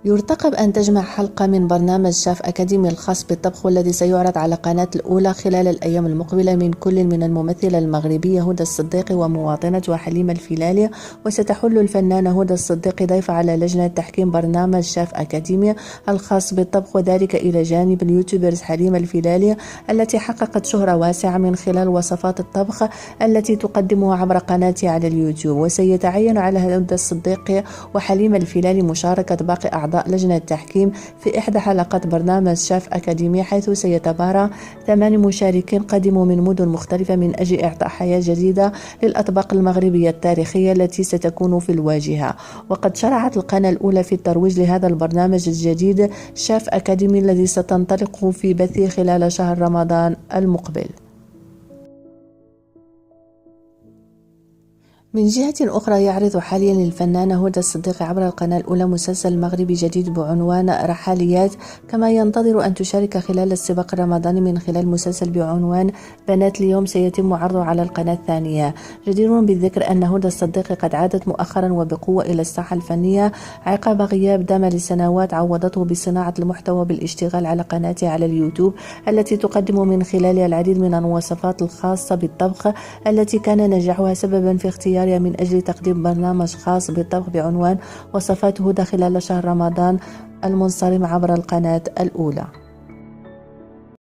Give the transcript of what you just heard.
يرتقب أن تجمع حلقة من برنامج شاف أكاديمي الخاص بالطبخ، والذي سيعرض على قناة الأولى خلال الأيام المقبلة من كل من الممثلة المغربية هدى الصديقي ومواطنتها حليمة الفيلالي. وستحل الفنانة هدى الصديقي ضيفة على لجنة تحكيم برنامج شاف أكاديمي الخاص بالطبخ، وذلك إلى جانب اليوتيوبرز حليمة الفيلالي التي حققت شهرة واسعة من خلال وصفات الطبخ التي تقدمها عبر قناتها على اليوتيوب. وسيتعين على هدى الصديقي وحليمة الفيلالي مشاركة باقي أعضاء لجنة التحكيم في إحدى حلقات برنامج شاف أكاديمي، حيث سيتبارى 8 مشاركين قدموا من مدن مختلفة من أجل إعطاء حياة جديدة للأطباق المغربية التاريخية التي ستكون في الواجهة. وقد شرعت القناة الأولى في الترويج لهذا البرنامج الجديد شاف أكاديمي الذي ستنطلق في بثه خلال شهر رمضان المقبل. من جهة أخرى، يعرض حاليا الفنانة هدى الصديقي عبر القناة الأولى مسلسل مغربي جديد بعنوان رحاليات، كما ينتظر أن تشارك خلال السباق الرمضاني من خلال مسلسل بعنوان بنات اليوم سيتم عرضه على القناة الثانية. جدير بالذكر أن هدى الصديقي قد عادت مؤخرا وبقوة إلى الساحة الفنية عقب غياب دام لسنوات عوضته بصناعة المحتوى بالاشتغال على قناتها على اليوتيوب، التي تقدم من خلالها العديد من الوصفات الخاصة بالطبخ، التي كان نجاحها سببا في اختيارها من أجل تقديم برنامج خاص بالطبخ بعنوان وصفات هدى خلال شهر رمضان المنصرم عبر القناة الأولى.